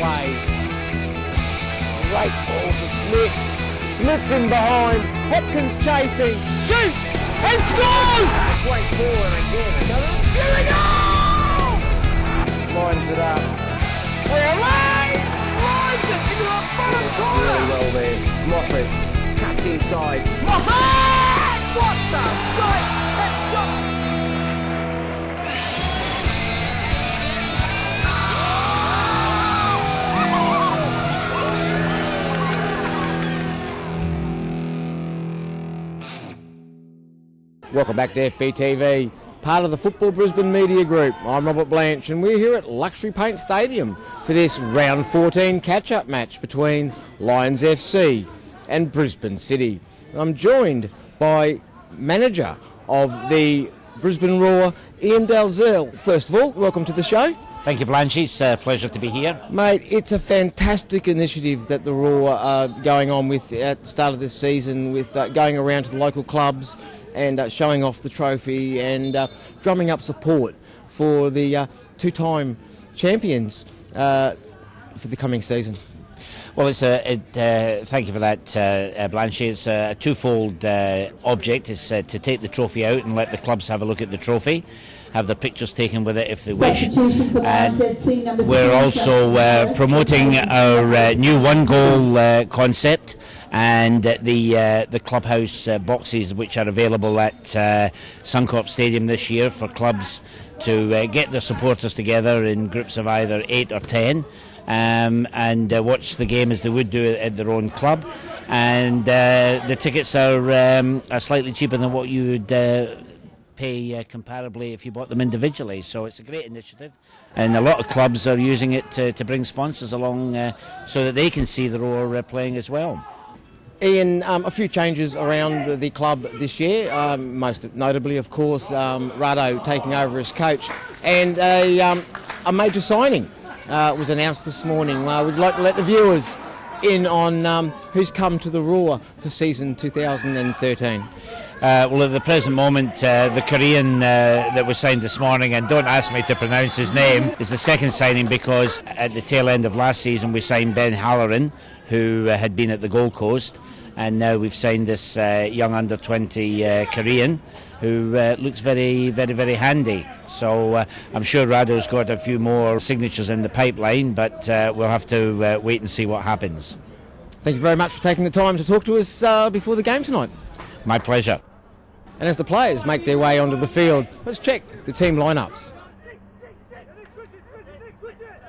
away. Great ball for Smith. Smith's in behind. Hopkins chasing. Shoots and scores! Great forward again. Another. Here we go! Lines it up. We're away! Lines it into the bottom corner! Really well there. Moffat cuts inside. Moffat! What the great headshot! Welcome back to FBTV, part of the Football Brisbane Media Group. I'm Robert Blanch and we're here at Luxury Paint Stadium for this round 14 catch-up match between Lions FC and Brisbane City. I'm joined by manager of the Brisbane Roar, Ian Dalzell. First of all, welcome to the show. Thank you, Blanch. It's a pleasure to be here. Mate, it's a fantastic initiative that the Roar are going on with at the start of this season, with going around to the local clubs and showing off the trophy and drumming up support for the two-time champions for the coming season. Well, thank you for that, Blanche. It's a twofold object. It's to take the trophy out and let the clubs have a look at the trophy, have the pictures taken with it if they wish. And we're also promoting our new one-goal concept, and the clubhouse boxes which are available at Suncorp Stadium this year for clubs to get their supporters together in groups of either 8 or 10 and watch the game as they would do at their own club. And the tickets are slightly cheaper than what you would pay comparably if you bought them individually. So it's a great initiative, and a lot of clubs are using it to bring sponsors along so that they can see the Roar playing as well. Ian, a few changes around the club this year, most notably, of course, Rado taking over as coach, and a major signing was announced this morning. We'd like to let the viewers in on who's come to the Roar for season 2013. Well, at the present moment, the Korean that was signed this morning, and don't ask me to pronounce his name, is the second signing, because at the tail end of last season we signed Ben Halloran, who had been at the Gold Coast, and now we've signed this young under-20 Korean who looks very, very, very handy. So I'm sure Rado's got a few more signatures in the pipeline, but we'll have to wait and see what happens. Thank you very much for taking the time to talk to us before the game tonight. My pleasure. And as the players make their way onto the field, let's check the team lineups.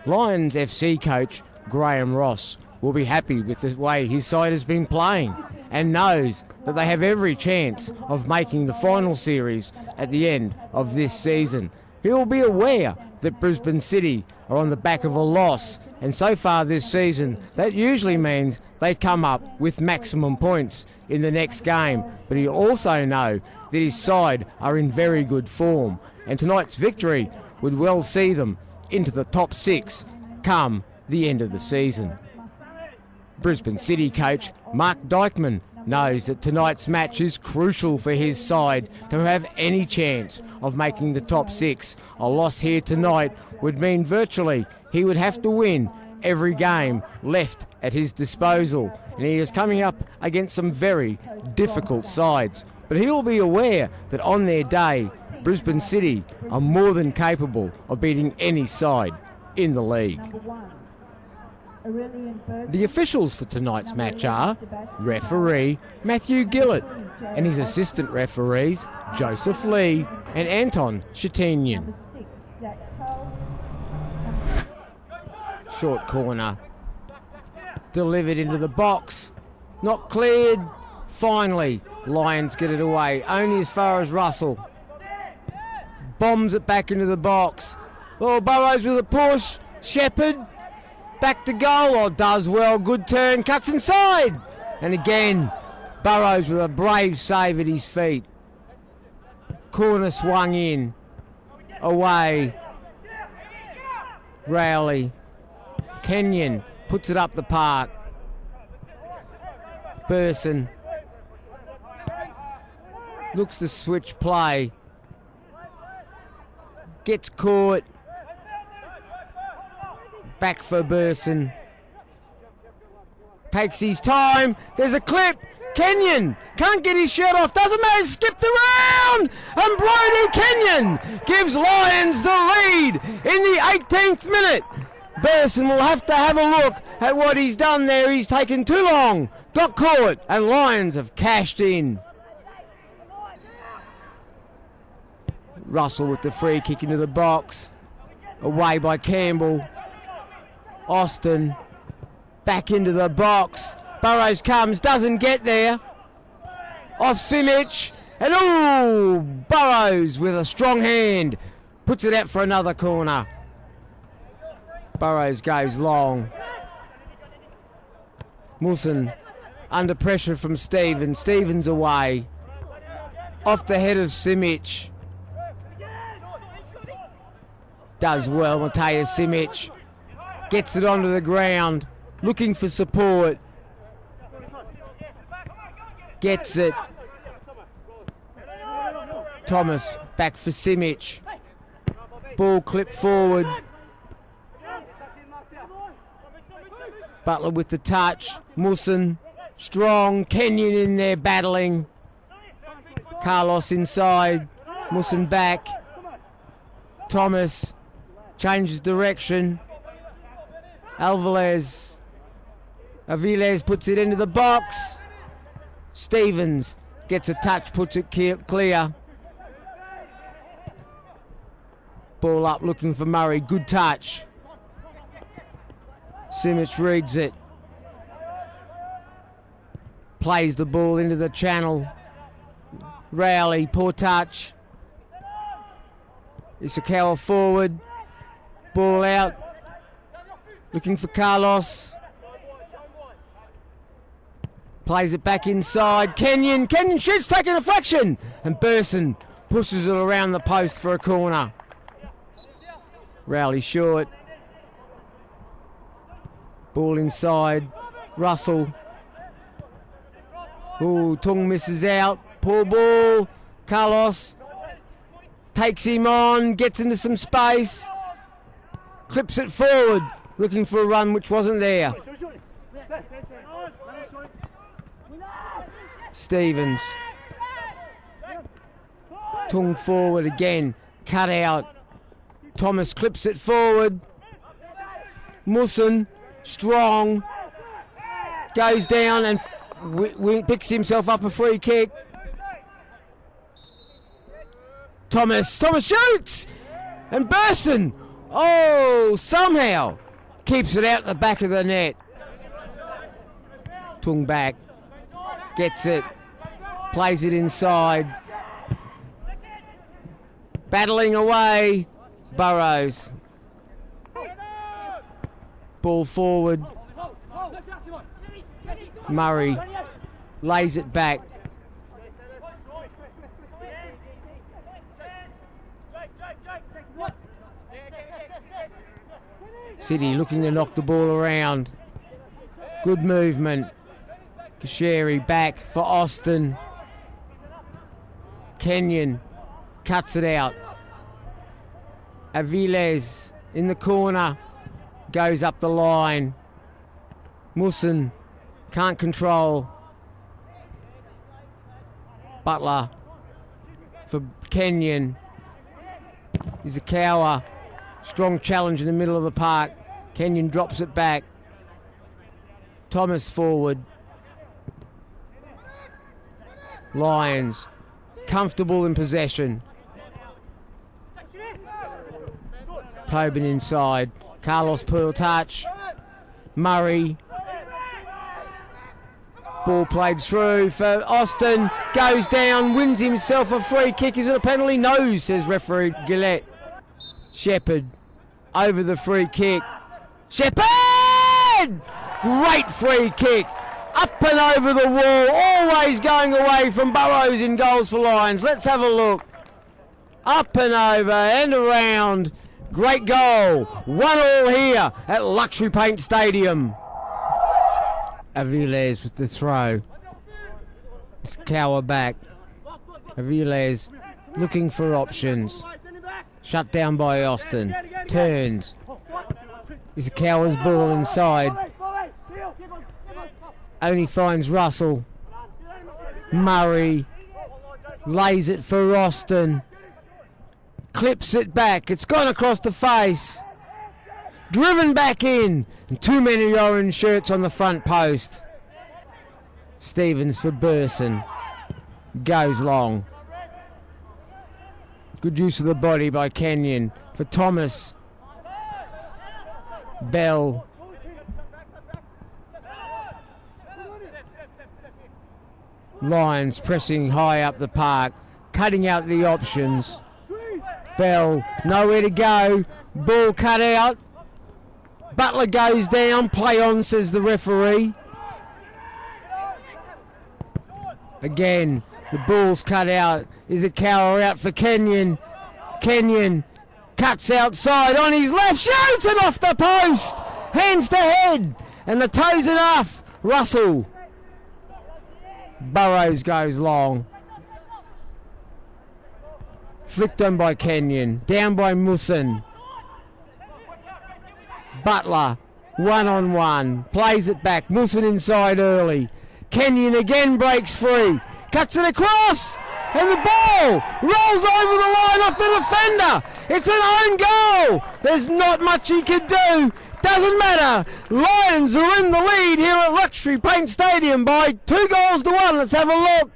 Lions FC coach Graham Ross will be happy with the way his side has been playing and knows that they have every chance of making the final series at the end of this season. He will be aware that Brisbane City are on the back of a loss, and so far this season that usually means they come up with maximum points in the next game. But he also know that his side are in very good form, and tonight's victory would well see them into the top 6 come the end of the season. Brisbane City coach Mark Dykeman knows that tonight's match is crucial for his side to have any chance of making the top 6. A loss here tonight would mean virtually he would have to win every game left at his disposal, and he is coming up against some very difficult sides. But he will be aware that on their day, Brisbane City are more than capable of beating any side in the league. The officials for tonight's match are referee Matthew Gillett and his assistant referees Joseph Lee and Anton Shatinian. Short corner, delivered into the box, not cleared. Finally, Lions get it away, only as far as Russell. Bombs it back into the box. Oh, Burrows with a push. Shepherd back to goal. Oh, does well. Good turn. Cuts inside. And again, Burrows with a brave save at his feet. Corner swung in. Away. Rowley. Kenyon puts it up the park. Burson looks to switch play. Gets caught. Back for Burson. Takes his time. There's a clip. Kenyon can't get his shirt off. Doesn't matter. Skipped around. And Brodie Kenyon gives Lions the lead in the 18th minute. Burson will have to have a look at what he's done there. He's taken too long. Got caught. And Lions have cashed in. Russell with the free kick into the box. Away by Campbell. Austin back into the box. Burrows comes, doesn't get there. Off Simic. And ooh, Burrows with a strong hand. Puts it out for another corner. Burrows goes long. Wilson under pressure from Stevens. Stevens away. Off the head of Simic. Does well, Mateus Simic. Gets it onto the ground. Looking for support. Gets it. Thomas back for Simic. Ball clipped forward. Butler with the touch. Wilson strong. Kenyon in there battling. Carlos inside. Wilson back. Thomas changes direction. Aviles puts it into the box. Stevens gets a touch, puts it clear. Ball up looking for Murray. Good touch. Simic reads it. Plays the ball into the channel. Rowley, poor touch. Isakawa forward. Ball out. Looking for Carlos. Plays it back inside. Kenyon shoots, taking a deflection. And Burson pushes it around the post for a corner. Rowley short. Ball inside. Russell. Ooh, Tung misses out. Poor ball. Carlos takes him on. Gets into some space. Clips it forward. Looking for a run which wasn't there. Stevens. Tung forward again. Cut out. Thomas clips it forward. Musson, strong. Goes down and picks himself up a free kick. Thomas shoots! And Burson, somehow keeps it out the back of the net. Tung back. Gets it. Plays it inside. Battling away. Burrows. Ball forward. Murray lays it back. City looking to knock the ball around. Good movement. Kasheri back for Austin. Kenyon cuts it out. Aviles in the corner. Goes up the line. Musson can't control. Butler for Kenyon. Izakawa. Strong challenge in the middle of the park. Kenyon drops it back. Thomas forward. Lions comfortable in possession. Tobin inside. Carlos Pearl touch. Murray. Ball played through for Austin. Goes down, wins himself a free kick. Is it a penalty? No, says referee Gillette. Shepherd over the free kick. Shepherd! Great free kick. Up and over the wall. Always going away from Burrows in goals for Lions. Let's have a look. Up and over and around. Great goal. 1-1 here at Luxury Paint Stadium. Aviles with the throw. It's Cower back. Aviles looking for options. Shut down by Austin. Turns. Ishikawa's ball inside. Only finds Russell. Murray lays it for Austin. Clips it back. It's gone across the face. Driven back in. And too many orange shirts on the front post. Stevens for Burson. Goes long. Good use of the body by Kenyon for Thomas. Bell. Lions pressing high up the park, cutting out the options. Bell, nowhere to go. Ball cut out. Butler goes down. Play on, says the referee. Again, the ball's cut out. Ishikawa out for Kenyon. Kenyon cuts outside on his left, shoots it off the post. Hands to head, and the toe's enough. Russell. Burrows goes long. Flicked on by Kenyon. Down by Musin. Butler, 1-on-1. Plays it back. Musin inside early. Kenyon again breaks free. Cuts it across. And the ball rolls over the line off the defender. It's an own goal. There's not much he can do. Doesn't matter. Lions are in the lead here at Luxury Paint Stadium by 2-1. Let's have a look.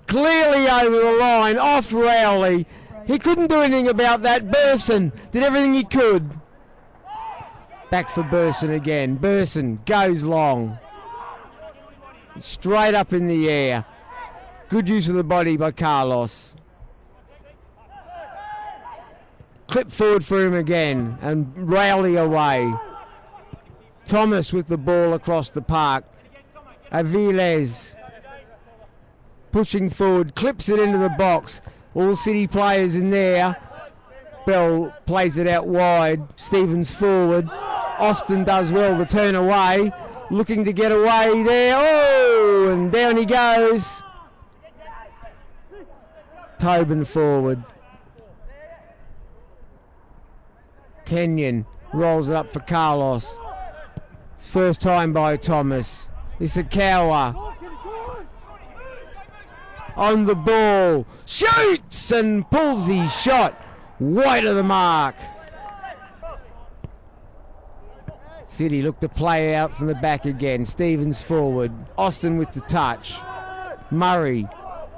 Clearly over the line, off Rowley. He couldn't do anything about that. Burson did everything he could. Back for Burson again. Burson goes long. Straight up in the air. Good use of the body by Carlos. Clip forward for him again, and Rowley away. Thomas with the ball across the park. Aviles pushing forward, clips it into the box. All City players in there. Bell plays it out wide. Stevens forward. Austin does well to turn away. Looking to get away there. Oh, and down he goes. Tobin forward. Kenyon rolls it up for Carlos. First time by Thomas. Ishikawa on the ball. Shoots and pulls his shot wide of the mark. City look to play out from the back again. Stevens forward. Austin with the touch. Murray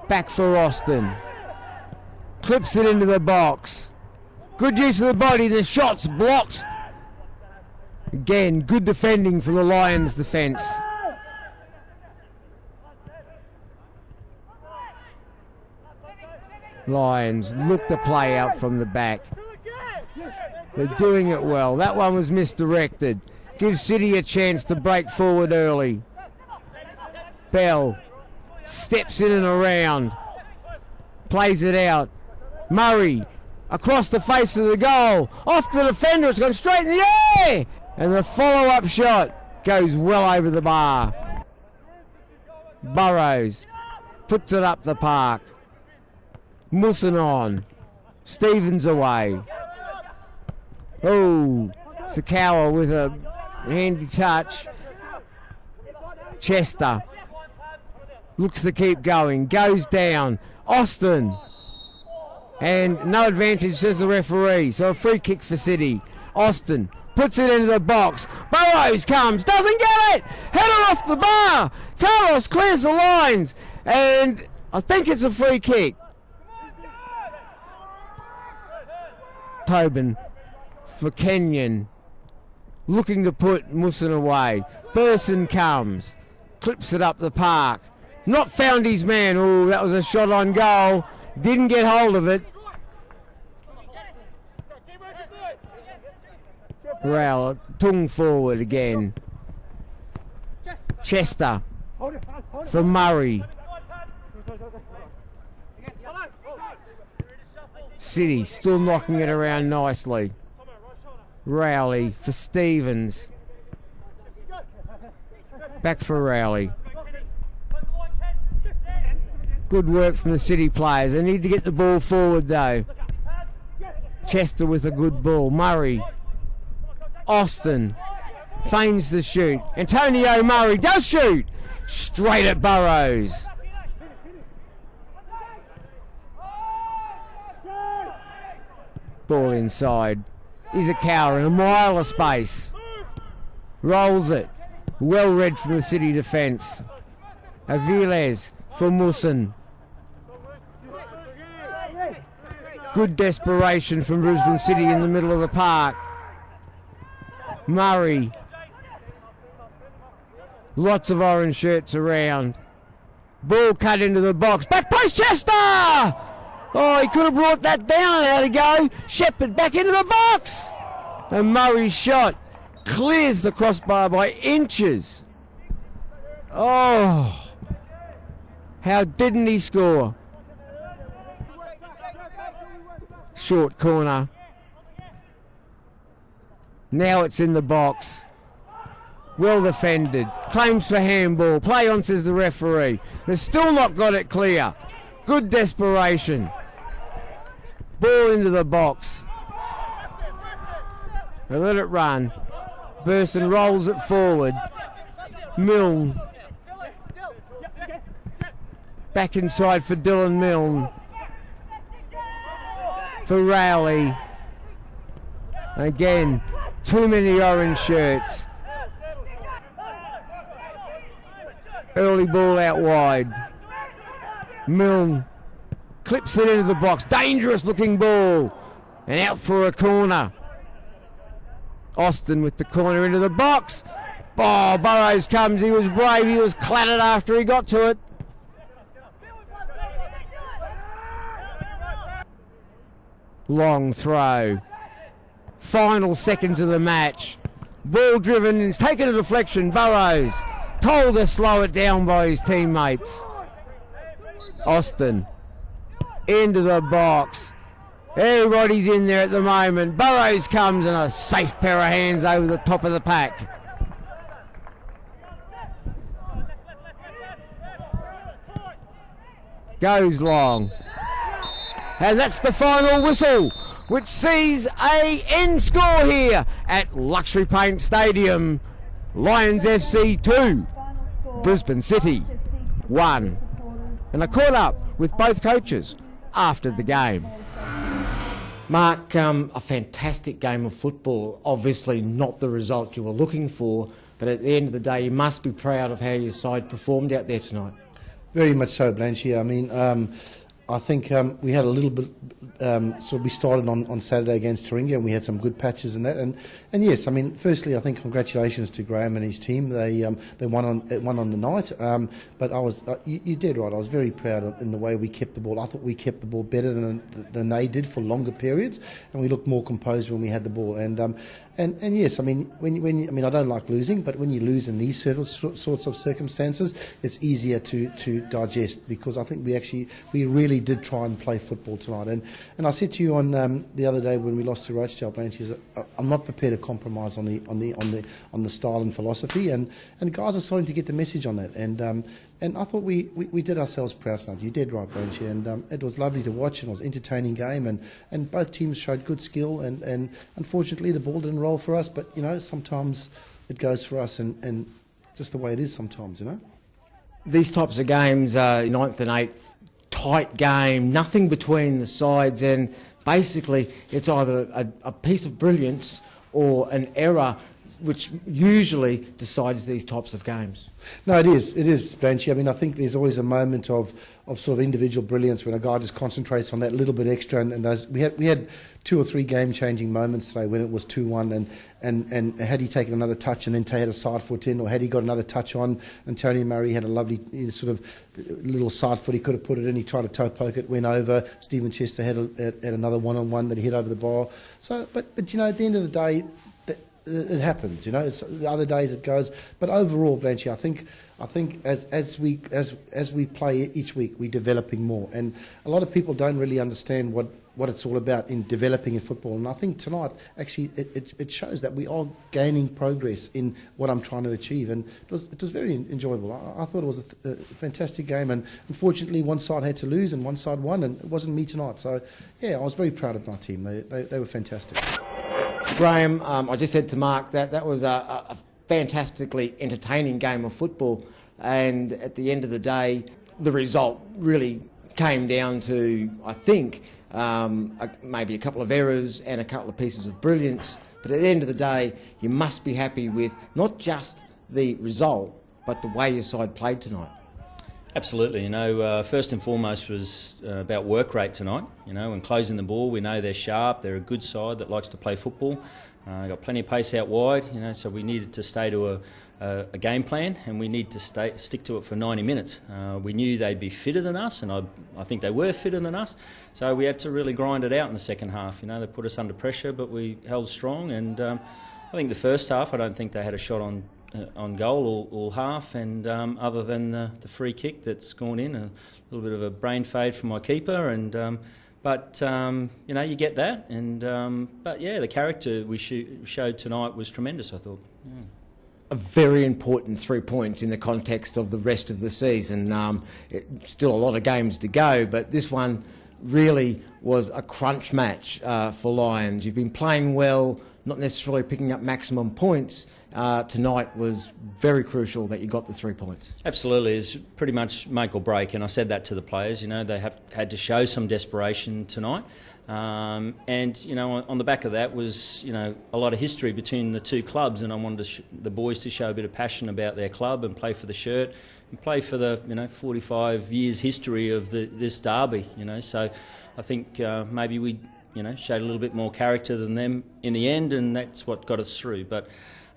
back for Austin. Clips it into the box. Good use of the body. The shot's blocked. Again, good defending from the Lions defence. Lions look to play out from the back. They're doing it well. That one was misdirected. Gives City a chance to break forward early. Bell steps in and around. Plays it out. Murray across the face of the goal. Off the defender. It's gone straight in the air. And the follow-up shot goes well over the bar. Burrows puts it up the park. Musin on. Stevens away. Oh, Sakawa with a handy touch. Chester looks to keep going. Goes down. Austin. And no advantage, says the referee. So a free kick for City. Austin puts it into the box. Burrows comes. Doesn't get it. Headed off the bar. Carlos clears the lines. And I think it's a free kick. Tobin for Kenyon. Looking to put Musin away. Burson comes. Clips it up the park. Not found his man. Oh, that was a shot on goal. Didn't get hold of it. Rowell, tongue forward again. Chester for Murray. City still knocking it around nicely. Rowley for Stevens. Back for Rowley. Good work from the City players. They need to get the ball forward though. Chester with a good ball. Murray Austin feigns the shoot. Antonio Murray does shoot. Straight at Burrows. Ball inside. Izukawa in a mile of space. Rolls it. Well read from the City defence. Aviles for Musin. Good desperation from Brisbane City in the middle of the park. Murray. Lots of orange shirts around. Ball cut into the box. Back post Chester! Oh, he could have brought that down. How to go? Shepherd back into the box. And Murray's shot clears the crossbar by inches. Oh, how didn't he score? Short corner. Now it's in the box. Well defended. Claims for handball. Play on, says the referee. They've still not got it clear. Good desperation. Ball into the box. They let it run. Burson rolls it forward. Milne. Back inside for Dylan Milne. For Rowley. Again, too many orange shirts. Early ball out wide. Milne clips it into the box. Dangerous looking ball. And out for a corner. Austin with the corner into the box. Oh, Burrows comes. He was brave. He was clattered after he got to it. Long throw. Final seconds of the match. Ball driven. It's taken a deflection. Burrows told to slow it down by his teammates. Austin into the box. Everybody's in there at the moment. Burrows comes and a safe pair of hands over the top of the pack. Goes long. And that's the final whistle, which sees a end score here at Luxury Paint Stadium. Lions FC 2, Brisbane City 1. And I caught up with both coaches after the game. Mark, a fantastic game of football. Obviously not the result you were looking for, but at the end of the day you must be proud of how your side performed out there tonight. Very much so, Blanch. I mean, I think we had a little bit. So we started on Saturday against Taringa, and we had some good patches in that. And yes, I mean, firstly, I think congratulations to Graham and his team. They won on the night. But I was you did right. I was very proud in the way we kept the ball. I thought we kept the ball better than they did for longer periods, and we looked more composed when we had the ball. And yes, I mean, when I don't like losing, but when you lose in these sorts of circumstances, it's easier to digest, because I think we really did try and play football tonight. And I said to you on the other day when we lost to Rochdale, Blanch, is I'm not prepared to compromise on the style and philosophy, and guys are starting to get the message on that. And I thought we did ourselves proud tonight. You did right, Blanch, and it was lovely to watch, and it was an entertaining game, and both teams showed good skill, and unfortunately the ball didn't roll for us, but sometimes it goes for us, and just the way it is sometimes, These types of games, 9th and 8th, tight game, nothing between the sides, and basically it's either a piece of brilliance or an error which usually decides these types of games. No, it is, Blanchy. I mean, I think there's always a moment of sort of individual brilliance when a guy just concentrates on that little bit extra, and those, we had 2 or 3 game-changing moments today when it was 2-1, and had he taken another touch and then had a side foot in, or had he got another touch on, and Tony Murray had a lovely sort of little side foot, he could have put it in, he tried to toe poke it, went over. Stephen Chester had another one-on-one that he hit over the bar. So, but at the end of the day, it happens, It's, the other days it goes, but overall, Blanchy, I think as we play each week, we're developing more, and a lot of people don't really understand what it's all about in developing in football. And I think tonight, actually, it shows that we are gaining progress in what I'm trying to achieve, and it was very enjoyable. I thought it was a fantastic game, and unfortunately, one side had to lose and one side won, and it wasn't me tonight. So, yeah, I was very proud of my team. They were fantastic. Graham, I just said to Mark that was a fantastically entertaining game of football, and at the end of the day, the result really came down to, I think, maybe a couple of errors and a couple of pieces of brilliance. But at the end of the day, you must be happy with not just the result, but the way your side played tonight. Absolutely. First and foremost was about work rate tonight. And closing the ball, we know they're sharp. They're a good side that likes to play football. Got plenty of pace out wide. So we needed to stay to a game plan, and we need to stick to it for 90 minutes. We knew they'd be fitter than us, and I think they were fitter than us. So we had to really grind it out in the second half. They put us under pressure, but we held strong. And I think the first half, I don't think they had a shot on goal all half, and other than the free kick that's gone in, a little bit of a brain fade from my keeper, and but you get that, and but yeah, the character we showed tonight was tremendous, I thought. Yeah. A very important 3 points in the context of the rest of the season. Still a lot of games to go, but this one really was a crunch match for Lions. You've been playing well, not necessarily picking up maximum points. Tonight was very crucial that you got the 3 points. Absolutely, it's pretty much make or break, and I said that to the players. They have had to show some desperation tonight, and on the back of that was a lot of history between the two clubs, and I wanted the boys to show a bit of passion about their club and play for the shirt and play for the 45 years history of this derby. So I think maybe we showed a little bit more character than them in the end, and that's what got us through. But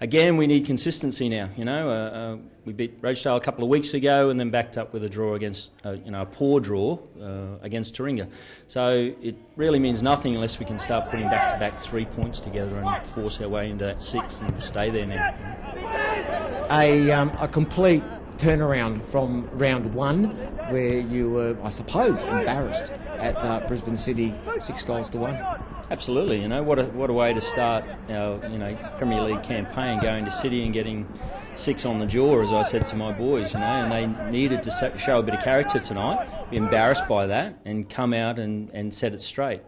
again, we need consistency now. We beat Rochedale a couple of weeks ago, and then backed up with a draw against, a poor draw against Taringa. So it really means nothing unless we can start putting back-to-back 3 points together and force our way into that 6 and stay there now. A complete turnaround from round 1, where you were, I suppose, embarrassed at Brisbane City, 6-1. Absolutely, what a way to start our Premier League campaign, going to City and getting 6 on the jaw, as I said to my boys, and they needed to show a bit of character tonight, be embarrassed by that, and come out and set it straight.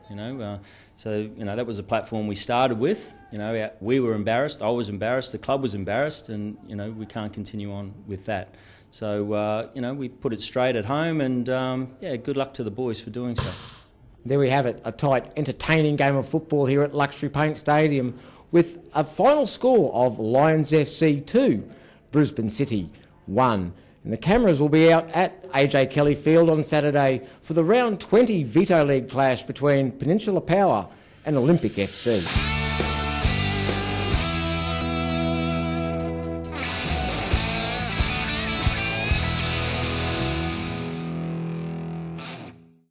So that was the platform we started with. We were embarrassed, I was embarrassed, the club was embarrassed, and we can't continue on with that. So we put it straight at home, and good luck to the boys for doing so. There we have it, a tight, entertaining game of football here at Luxury Paint Stadium, with a final score of Lions FC 2, Brisbane City 1. And the cameras will be out at AJ Kelly Field on Saturday for the round 20 Veto League clash between Peninsula Power and Olympic FC.